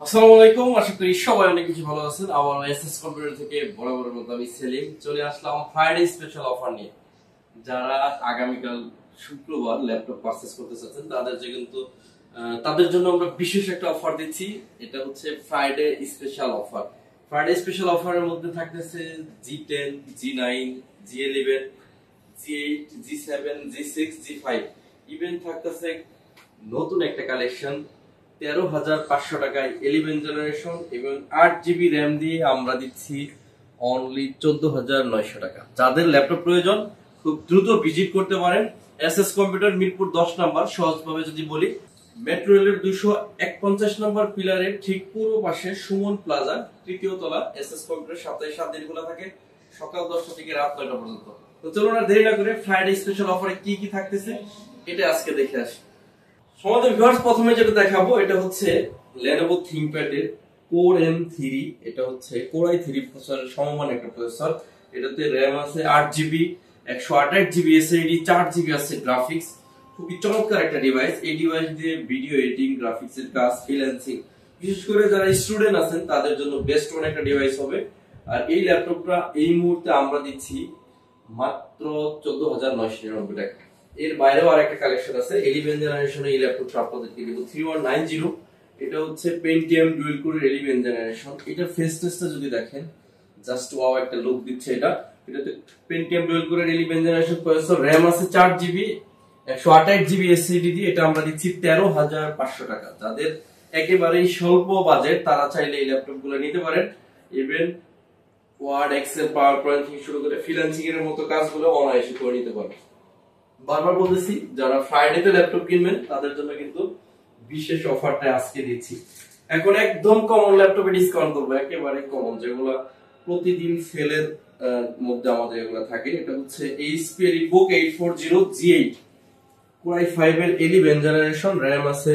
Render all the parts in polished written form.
আসসালামু আলাইকুম, আশা করি সবাই অনেক কিছু ভালো আছেন। আবার এসএস কম্পিউটার থেকে বরাবরের মতো আমি সেলিম চলে আসলাম ফ্রাইডে স্পেশাল অফার নিয়ে। যারা আগামীকাল শুক্রবার ল্যাপটপ পারচেজ করতে চাচ্ছেন তাদের জন্য আমরা বিশেষ একটা অফার দিচ্ছি। এটা হচ্ছে Friday special offer. Friday special অফারের মধ্যে থাকতেছে G10, G9, G11, G8, G7, G6, G5, even থাকতেছে নতুন একটা কালেকশন 13,500 টাকায় 11 জেনারেশন এবং 8 জিবি র্যাম দিয়ে আমরা দিচ্ছি অনলি 14,900 টাকা। যাদের ল্যাপটপ প্রয়োজন খুব দ্রুত ভিজিট করতে পারেন এসএস কম্পিউটার, মিরপুর 10 নাম্বার। সহজভাবে যদি বলি, মেট্রো রেলের 251 নম্বর পিলারের ঠিক পূর্ব পাশে সুমন প্লাজা, তৃতীয় তলা। এসএস কম্পিউটার সপ্তাহে 7 দিন খোলা থাকে, সকাল 10টা থেকে রাত 9টা পর্যন্ত। তো চলুন আর দেরি না করে ফ্রাইডে স্পেশাল অফারে কি কি থাকতেছে এটা আজকে দেখে আসি। আমাদের ভিউয়ার্স, প্রথমে যেটা দেখাবো এটা হচ্ছে Lenovo ThinkPad এর Core M3। এটা হচ্ছে Core i3 প্রসেসরের সমমান একটা প্রসেসর। এটাতে RAM আছে 8 জিবি, 128 জিবি SSD, 4 জিবি আছে গ্রাফিক্স। খুবই চমৎকার একটা ডিভাইস। এই ডিভাইস দিয়ে ভিডিও এডিটিং, গ্রাফিক্স এর কাজ, ফ্রিল্যান্সিং, বিশেষ করে যারা স্টুডেন্ট আছেন তাদের জন্য বেস্ট ওয়ান একটা ডিভাইস হবে। আর এই ল্যাপটপটা এই মুহূর্তে আমরা দিচ্ছি মাত্র 14,999 টাকা। এর বাইরেও আরেকটা কালেকশন আছে 11 জেনারেশনের এই ল্যাপটপটা আপনাদেরকে দিব 3190। এটা হচ্ছে Pentium ডুয়াল কোরের 11 জেনারেশন। এটা ফেস টেস্টটা যদি দেখেন, জাস্ট ওয়াও একটা লুক দিচ্ছে। এটাতে Pentium ডুয়াল কোরের 11 জেনারেশন প্রসেসর, RAM আছে 4 জিবি, 128 জিবি SSD দিয়ে এটা আমরা দিচ্ছি 13,500 টাকা। যাদের একেবারেই স্বল্প বাজেট তারা চাইলে এই ল্যাপটপগুলো নিতে পারেন। Even Word, Excel, PowerPoint থেকে শুরু করে ফ্রিল্যান্সিং এর মতো কাজগুলো অনায়াসে করে নিতে পারবেন। বারবার বলতেছি, যারা ফ্রাইডেতে ল্যাপটপ কিনবেন তাদের জন্য কিন্তু বিশেষ অফারটা আজকে দিচ্ছি। এখন একদম কমন ল্যাপটপে ডিসকাউন্ট করবো, একেবারে কমন, যেগুলো প্রতিদিন সেলের মধ্যে আমাদের এগুলো থাকে। এটা হচ্ছে HP EliteBook 840 G8 Core i5 এর 11 জেনারেশন, RAM আছে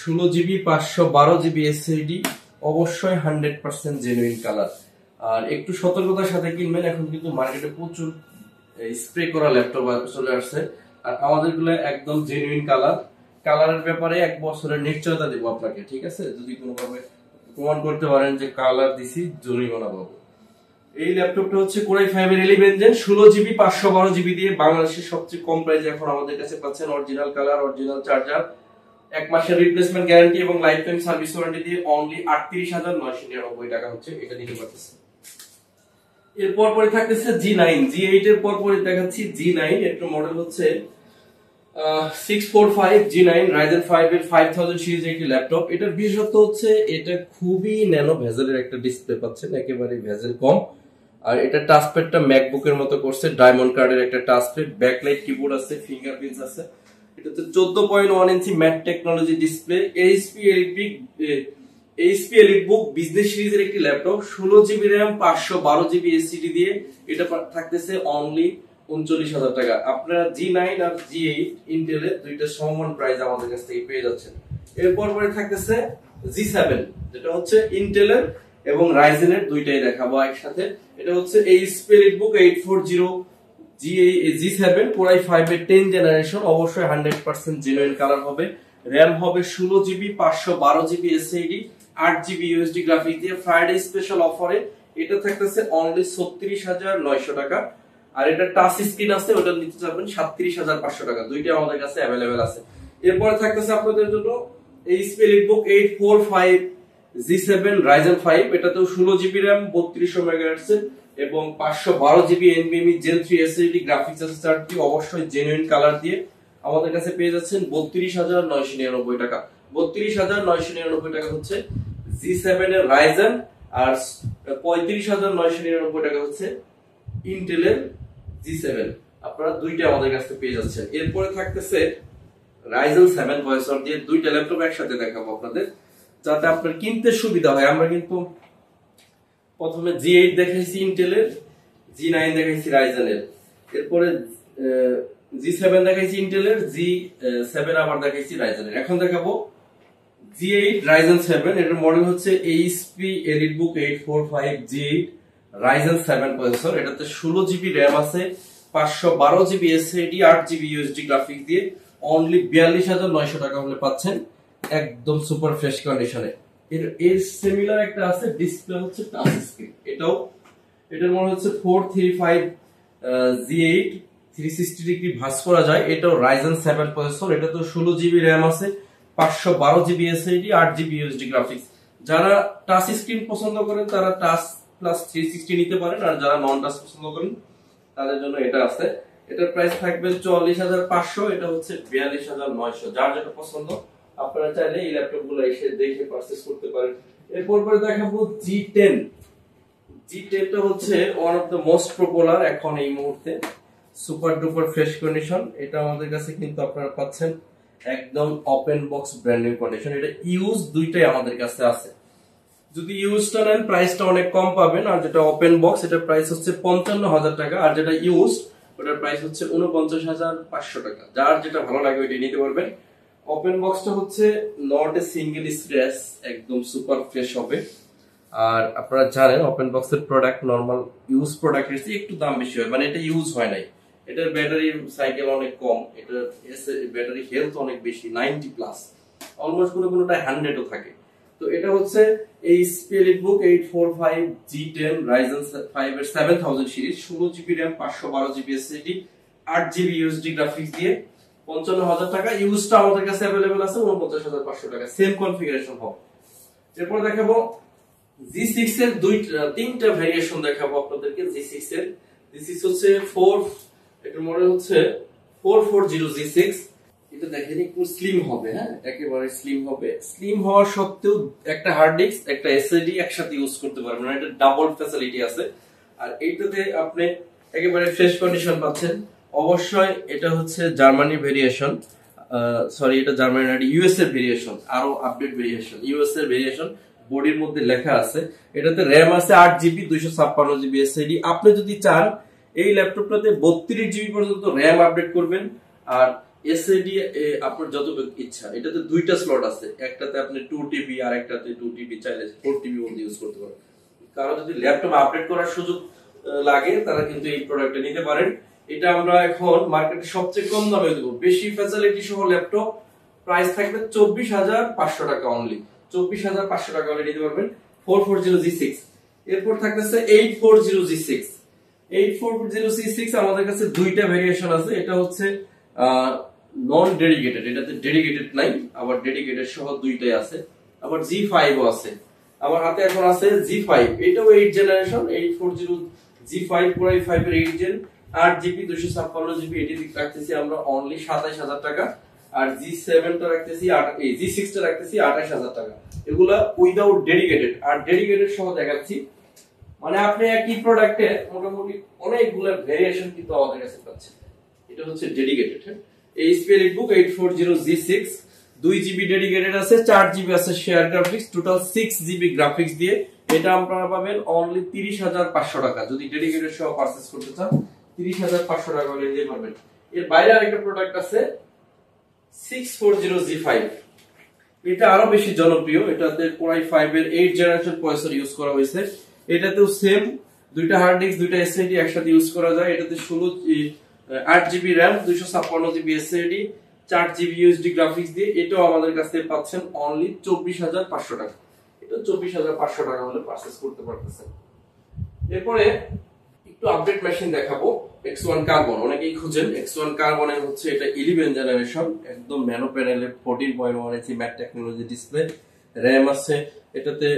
16 জিবি, 512 জিবি SSD, অবশ্যই 100% জেনুইন কালার। আর একটু সতর্কতার সাথে কিনবেন, এখন কিন্তু মার্কেটে প্রচুর স্প্রে করা ল্যাপটপ চলে আসছে। আর আমাদেরগুলো একদম জেনুইন কালার। কালারের ব্যাপারে 1 বছরের নিশ্চয়তা দেব আপনাকে, ঠিক আছে? যদি কোনোভাবে প্রমাণ করতে পারেন যে কালার দিছি, জরিমানা পাবো। এই ল্যাপটপটা হচ্ছে Core i5 এর 11 জেন, 16 জিবি, 512 জিবি দিয়ে বাংলাদেশের সবচেয়ে কম প্রাইসে এখন আমাদের কাছে পাচ্ছেন। অরিজিনাল কালার, অরিজিনাল চার্জার, 1 মাসের রিপ্লেসমেন্ট গ্যারান্টি এবং লাইফ টাইম সার্ভিস ওয়ারেন্টি দিয়ে অনলি 38,999 টাকা হচ্ছে এটা নিতে পারতেছেন। এরপর পরে থাকতেছে G9, G8 এর পর পরে দেখাচ্ছি G9। এর মডেল হচ্ছে 645 G9 Ryzen 5 এর 5000 সিরিজের একটি ল্যাপটপ। এটার বিশেষত্ব হচ্ছে এটা খুবই ন্যানো ভেজেলের একটা ডিসপ্লে পাচ্ছেন, একেবারে ভেজেল কম। আর এটা টাচপ্যাডটা ম্যাকবুকের মতো করছে, ডায়মন্ড কার্ডের একটা টাচপ্যাড, ব্যাকলাইট কিবোর্ড আছে, ফিঙ্গারপ্রিন্টস আছে। এটাতে 14.1 ইঞ্চি mat technology display. HP EliteBook business সিরিজের একটি laptop, 16 GB RAM, 512 GB SSD দিয়ে এটা থাকতেছে অনলি 39,000 টাকা। আপনারা G9 আর G8 ইন্টেলের দুইটা সমান প্রাইস আমাদের কাছ থেকে পেয়ে যাচ্ছেন। এরপর পরে থাকতেছে G7, যেটা হচ্ছে ইন্টেলের এবং রাইজেনের দুইটাই দেখাবো একসাথে। এটা হচ্ছে HP EliteBook 840 G7 Core i5 এর 10 জেনারেশন, অবশ্যই 100% জেনুইন কালার হবে। RAM হবে 16 GB, 512 GB SSD, 8 GB USD graphics দিয়ে। ফ্রাইডে স্পেশাল অফারে এটা থাকতেছে অনলি 36,900 টাকা। আর এটা টাচ স্ক্রিন আছে, ওটা নিতে চাবেন 37,500 টাকা। দুইটা আমাদের কাছে अवेलेबल আছে। এরপরে থাকতেছে আপনাদের জন্য HP EliteBook 845 G7 Ryzen 5। এটাতেও 16 জিবি RAM, 3200 মেগাহার্টজ এবং 512 GB NVMe Gen 3 SSD, graphics আছে 4টি, অবশ্যই জেনুইন কালার দিয়ে আমাদের কাছে পেয়ে যাচ্ছেন 32,999 টাকা। 32,999 টাকা হচ্ছে G7 এর Ryzen, আর 35,999 টাকা হচ্ছে ইন্টেলের G7। আপনারা দুইটা আমাদের কাছে পেয়ে যাচ্ছেন। এরপরে থাকতেছে Ryzen 7 প্রসেসর দিয়ে দুইটা ল্যাপটপ একসাথে দেখাবো আপনাদের, যাতে আপনার কিনতে সুবিধা হয়। আমরা কিন্তু প্রথমে G8 দেখাইছি ইন্টেলের, G9 দেখাইছি রাইজেনের, এরপরে G7 দেখাইছি ইন্টেলের, G7 আবার দেখাইছি রাইজেনের। এখন দেখাবো G8 Ryzen 7। এর মডেল হচ্ছে HP EliteBook 845 G8 Ryzen 7 processor. এটাতে 16 জিবি RAM আছে, 512 GB SSD, 8 GB USD graphics দিয়ে অনলি 42,900 টাকা হলে পাচ্ছেন একদম সুপার ফ্রেশ কন্ডিশনে। এর এর সিমিলার একটা আছে, ডিসপ্লে হচ্ছে টাচ স্ক্রিন। এটার মনে হচ্ছে 435 Z8 360 ডিগ্রি ভাঁজ করা যায়। এটাও Ryzen 7 প্রসেসর। এটা তো 16 জিবি র্যাম আছে, 512 GB SSD, 8 GB USD graphics. যারা টাচ স্ক্রিন পছন্দ করেন তারা টাচ প্লাস 360 নিতে পারেন, আর যারা নন টাচ পছন্দ করেন তাদের জন্য এটা আছে। এটার প্রাইস থাকবে 44,500, এটা হচ্ছে 42,900। যার যেটা পছন্দ আপনারা চাইলে এই ল্যাপটপ গুলো এসে দেখে পারচেজ করতে পারেন। এরপর দেখাবো G10। G10 টা হচ্ছে one of the most popular এখন এই মুহূর্তে, সুপার ডুপার ফ্রেশ কন্ডিশন। এটা আমাদের কাছে কিন্তু আপনারা পাচ্ছেন একদম open box brand new condition. এটা ইউজ দুইটাই আমাদের কাছে আছে। যদি ইউজটা নেন প্রাইসটা অনেক কম পাবেন, আর যেটা ওপেন বক্স এটার প্রাইস হচ্ছে 55,000 টাকা, আর যেটা ইউজ ওটার প্রাইস হচ্ছে 49,500 টাকা। যার যেটা ভালো লাগে ওইটা নিতে পারবেন। ওপেন বক্সটা হচ্ছে নট এ সিঙ্গেল স্ক্র্যাচ, একদম সুপার ফ্রেশ হবে। আর আপনারা জানেন ওপেন বক্সের প্রোডাক্ট নরমাল ইউজ প্রোডাক্টের চেয়ে একটু দাম বেশি হয়, মানে এটা ইউজ হয় নাই। এটার ব্যাটারি সাইকেল অনেক কম, এটার ব্যাটারি হেলথ অনেক বেশি, 90 প্লাস, অলমোস্ট কোনোটা 100ও থাকে। তো এটা হচ্ছে এই স্পিরিটবুক 845 G10 Ryzen 5 এর 7000 series, 16 GB RAM, 512 GB SSD, 8 GB USD graphics দিয়ে 55,000 টাকা। ইউজটা আমাদের কাছে अवेलेबल আছে 49,500 টাকা, সেম কনফিগারেশন হবে। এরপর দেখাবো G6 এর তিনটা ভেরিয়েশন দেখাবো আপনাদেরকে। G6 এর G6 হচ্ছে 4, এটার মডেল হচ্ছে 440 G6। এটা দেখেন একটু স্লিম হবে, হ্যাঁ একেবারে স্লিম হবে। স্লিম হওয়া সত্ত্বেও একটা হার্ড ডিস্ক একটা এসএসডি একসাথে ইউজ করতে পারবেন, মানে এটা ডাবল ফ্যাসিলিটি আছে। আর এইটাতে আপনি একেবারে ফ্রেশ কন্ডিশন পাচ্ছেন। অবশ্যই এটা হচ্ছে জার্মানি ভেরিয়েশন, সরি এটা জার্মানি না, ইউএস এর ভেরিয়েশন, আরো আপডেট ভেরিয়েশন, ইউএস এর ভেরিয়েশন। বডির মধ্যে লেখা আছে। এটাতে র্যাম আছে 8 জিবি, 256 জিবি এসএসডি। আপনি যদি চান এই ল্যাপটপটাতে 32 জিবি পর্যন্ত র্যাম আপডেট করবেন, আর এসএসডি আপনার যত ইচ্ছা। এটাতে দুইটা স্লট আছে, একটাতে আপনি 2 টিবি আর একটাতে 2 টিবি, চাইলে 4 টিবি পর্যন্ত ইউজ করতে পারেন। কারো যদি ল্যাপটপ আপডেট করার সুযোগ লাগে তারা কিন্তু এই প্রোডাক্টটা নিতে পারেন। এটা আমরা এখন মার্কেটে সবচেয়ে কম দামে দেব, বেশি ফ্যাসিলিটি সহ ল্যাপটপ। প্রাইস থাকবে 24,500 টাকা অনলি, 24,500 টাকা হলে নিতে পারবেন 440 G6। এরপর থাকতেছে 840 G6। 840 G6 আমাদের কাছে দুইটা ভেরিয়েশন আছে। এটা হচ্ছে নন ডেডিকেটেড, এটাতে ডেডিকেটেড নাই, আবার ডেডিকেটেড সহ দুইটাই আছে। আবার G5 ও আছে। আমার হাতে এখন আছে G5, এটাও 8 জেনারেশন। 840 G5 পুরাই 5 এর 8 জেন, 8 জিবি, 256 জিবি। এটি রাখতেছি আমরা অনলি 27,000 টাকা। আর G7 টা রাখতেছি G6 টা রাখতেছি 28,000 টাকা। এগুলা উইদাউট ডেডিকেটেড। আর ডেডিকেটেড সহ দেখাচ্ছি, মানে আপনি একই প্রোডাক্টে মোটামুটি অনেকগুলো ভেরিয়েশন কিন্তু আমাদের কাছে পাচ্ছেন। এটা হচ্ছে ডেডিকেটেড। এই স্পিরিটবুক 840 G6 2 জিবি ডেডিকেটেড আছে, 4 জিবি আছে share graphics, total 6 GB graphics দিয়ে। এটা আপনারা পাবেন অনলি 30,500 টাকা। যদি ডেডিকেটেড সহ পারচেজ করতে চান 30,500 টাকা হলে নিতে পারবেন। এর বাইরে আরেকটা প্রোডাক্ট আছে 640 G5। এটা আরো বেশি জনপ্রিয়। এটাতে Core i5 এর 8 জেনারেশন প্রসেসর ইউজ করা হয়েছে। এটাতেও সেম দুইটা হার্ড ডিস্ক, দুইটা এসএসডি একসাথে ইউজ করা যায়। এটাতে 8 GB RAM, 256 GB SSD, 4 GB USD graphics দিয়ে। এটাও আমাদের কাছ থেকে পাচ্ছেন অনলি 24,500 টাকা। এটা 24,500 টাকা হলে পারচেজ করতে পারতেছেন। এরপরে একটু আপডেট মেশিন দেখাবো, X1 কার্বন। অনেকেই খুঁজেন X1 কার্বনের হচ্ছে এটা 11 জেনারেশন, একদম ন্যানো প্যানেলে 14.1 ইঞ্চি ম্যাট টেকনোলজি ডিসপ্লে। র‍্যাম আছে এটাতে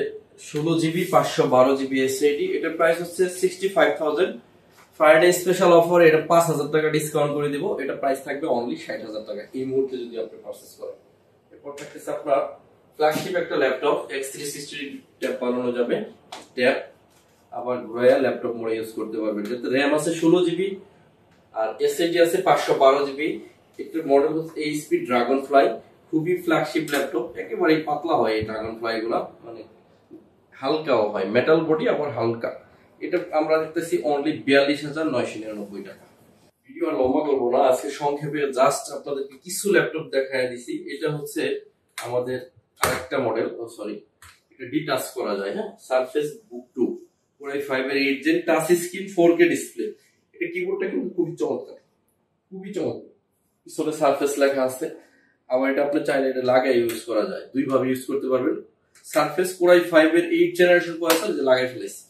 16 জিবি, 512 জিবি এসএসডি। এটার প্রাইস হচ্ছে 65,000। ফ্রাইডে স্পেশাল অফার এটা 5,000 টাকা ডিসকাউন্ট করে দিব। এটা প্রাইস থাকবে অনলি 60,000 টাকা এই মুহূর্তে যদি আপনি পারচেজ করেন। এরপর থাকতেছে আপনার ফ্ল্যাগশিপ একটা ল্যাপটপ, X360 ট্যাব বানানো যাবে, ট্যাব আবার রয়্যাল ল্যাপটপ মোডে ইউজ করতে পারবেন। যাতে র‍্যাম আছে 16 জিবি আর এসএসডি আছে 512 জিবি। এটার মডেল হচ্ছে এইচপি ড্রাগন ফ্লাই। খুবই ফ্ল্যাগশিপ ল্যাপটপ, একেবারে পাতলা হয় এই ড্রাগন ফ্লাই গুলা, মানে হালকাও হয়, মেটাল বডি আবার হালকা। এটা আমরা দেখতেছি অনলি 42,999 টাকা। ভিডিও আর লম্বা করবো না, আজকে সংক্ষেপে জাস্ট আপনাদেরকে কিছু ল্যাপটপ দেখায় দিছি। এটা হচ্ছে আমাদের আরেকটা মডেল, সরি এটা ডিটাচ করা যায়, হ্যাঁ, সারফেস বুক 2 Core i5 এর 8 gen touch screen 4K display. এটা কিবোর্ডটা কিন্তু খুবই চমৎকার, খুবই চমৎকার। পিছনে সারফেস লেখা আছে। আবার এটা আপনি চাইলে এটা লাগাই ইউজ করা যায়, দুই ভাবে ইউজ করতে পারবেন। সারফেস কোর i5 এর 8 জেনারেশন প্রসেসর যে লাগাই ফেলেছি।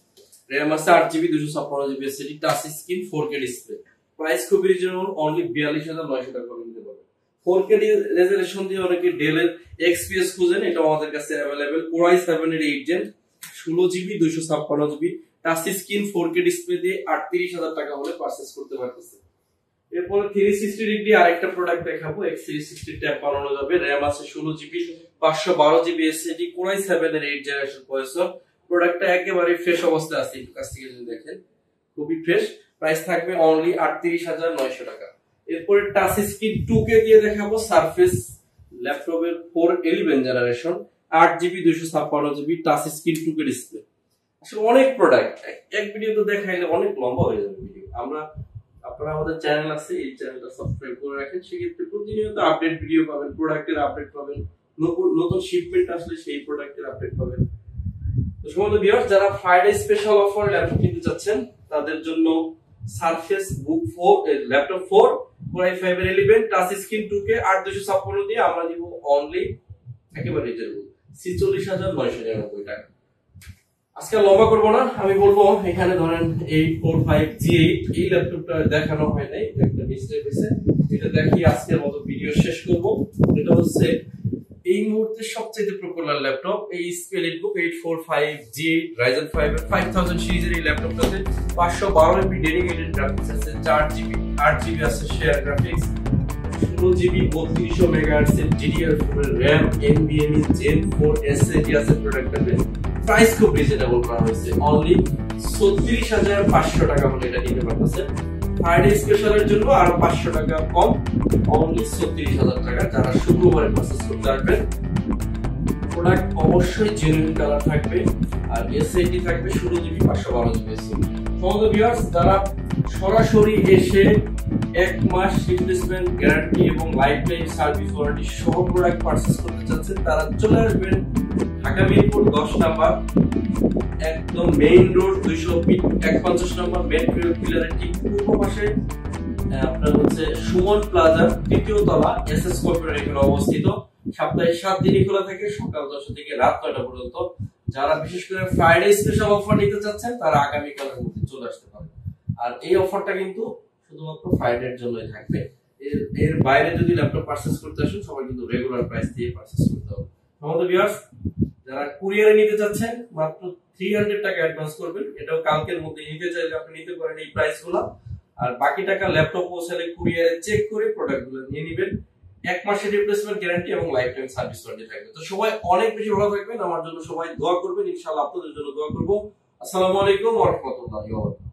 RAM আছে 8GB 256GB SSD, touch screen 4K display. Price খুব রিজনেবল, অনলি 42900 টাকা করে নিতে পারবেন। 4K রেজোলিউশন দিয়ে অনেকে ডেল এর XPS খুঁজেন, এটা আমাদের কাছে अवेलेबल। কোর i7 এর 8 gen 16GB 256GB touch screen 4K display দিয়ে 38000 টাকা হলে পারচেজ করতে পারতেছে। এরপর 360 ডিগ্রি আরেকটা প্রোডাক্ট দেখাবো, X360 ট্যাব বানানো যাবে। RAM আছে 16GB 512GB SSD, core i7 এর 8 জেনারেশন প্রসেসর। প্রোডাক্টটা একেবারে ফ্রেশ অবস্থায় আছে, একটু কাছ থেকে যদি দেখেন খুবই ফ্রেশ। প্রাইস থাকবে অনলি 38900 টাকা। এরপরে টাচ স্ক্রিন 2K দিয়ে দেখাবো সারফেস ল্যাপটপের 411 generation 8GB 256GB touch screen 2K display. আসলে অনেক প্রোডাক্ট, এক ভিডিওতে দেখাইলে অনেক লম্বা হয়ে যাবে ভিডিও। আপনারা আমাদের চ্যানেল আছে, এই চ্যানেলটা সাবস্ক্রাইব করে রাখেন, সেক্ষেত্রে প্রতিনিয়ত আপডেট ভিডিও পাবেন, প্রোডাক্টের আপডেট পাবেন, নতুন শিপমেন্ট আসলে সেই প্রোডাক্টের আপডেট পাবেন। তো সম্মানিত ভিউয়ার্স, যারা ফ্রাইডে স্পেশাল অফার ল্যাপটপ কিনতে চাচ্ছেন তাদের জন্য সারফেস বুক 4 ল্যাপটপ 4 কোর i5 এর 11 টাচ স্ক্রিন 2K 8256 দিয়ে আমরা দিব অনলি একেবারে রিজনেবল 46999 টাকা। আজকে লম্বা করব না, আমি বলবো এখানে ধরেন 845G8 এই ল্যাপটপটা দেখানো হয় নাই, একটা মিস্টেক হয়েছে, এটা দেখিয়ে আজকের মতো ভিডিও শেষ করব। এটা হচ্ছে এই মুহূর্তে সবচেয়ে পপুলার ল্যাপটপ, এই স্কেলিটবুক 845G8 Ryzen 5 এর 5000 সিরিজের এই ল্যাপটপটাতে 512 MB ডেডিকেটেড গ্রাফিক্স আছে, 4GB 8GB আছে শেয়ার গ্রাফিক্স, 16GB 3200 MHz এর DDR4 এর RAM, NVMe Gen 4 SSD আছে প্রোডাক্টটাতে। প্রাইস খুব রিজনেবল করা হয়েছে, অনলি 36500 টাকা হলে এটা নিতে পারতেছেন। ফ্রাইডে স্পেশালের জন্য আরো 500 টাকা কম, অনলি 36000 টাকা। যারা শুক্রবারে পারচেজ করতে আসবেন, প্রোডাক্ট অবশ্যই জেনুইন কালার থাকবে আর এসএসডি থাকবে 16GB 512GB এসএসডি। সমস্ত ভিউয়ার্স, যারা সরাসরি এসে 1 মাস রিপ্লেসমেন্ট গ্যারান্টি এবং লাইফ টাইম সার্ভিস ওয়ারেন্টি সহ প্রোডাক্ট পারচেজ করতে চাচ্ছেন, তারা চলে আসবেন ঢাকা মিরপুর 10 নাম্বার, একদম মেইন রোড 251 নম্বর মেট্রো পিলারের ঠিক পূর্ব পাশে আপনার হচ্ছে সুমন প্লাজা 3য় তলা এসএস কর্পোরেট এখানে অবস্থিত। সপ্তাহে 7 দিনই খোলা থাকে, সকাল 10টা থেকে রাত 9টা পর্যন্ত। যারা বিশেষ করে ফ্রাইডে স্পেশাল অফার নিতে চাচ্ছেন তারা আগামী কালের মধ্যে চলে আসতে পারেন। আর এই অফারটা কিন্তু শুধুমাত্র ফ্রাইডের জন্যই থাকবে। এর বাইরে যদি ল্যাপটপ পারচেজ করতে আসেন সবাই কিন্তু রেগুলার প্রাইস দিয়ে পারচেজ করতে হবে। আমাদের ভিউয়ার্স, যারা কুরিয়ারে নিতে চাচ্ছেন মাত্র 300 টাকা অ্যাডভান্স করবেন, এটাও কালকের মধ্যে নিতে চাইলে আপনি নিতে পারেন এই প্রাইসগুলো। আর বাকি টাকা ল্যাপটপ পৌঁছালে কুরিয়ারে চেক করে প্রোডাক্টগুলো নিয়ে নেবেন। 1 মাসের রিপ্লেসমেন্ট গ্যারান্টি এবং লাইফ টাইম সার্ভিস ওয়ারেন্টি থাকবে। তো সবাই অনেক বেশি ভালো থাকবেন, আমার জন্য সবাই দোয়া করবেন, ইনশাআল্লাহ আপনাদের জন্য দোয়া করব। আসসালামু আলাইকুম ওয়া রাহমাতুল্লাহি ওয়া বারাকাতুহু।